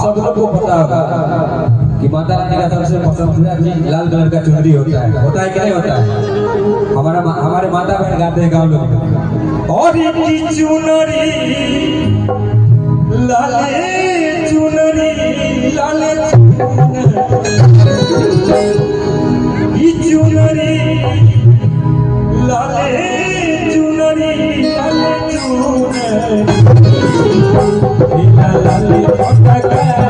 सब लोग को पता होगा कि माता रानी का सबसे पसंदीदा चीज लाल कलर का चुनरी होता है कि नहीं होता है? हमारे माता बहन गाते हैं गाँव लोग, और इनकी चुनरी लाले चुनरी लाले चुनरी लाले चुनरी लाले चुनरी लाले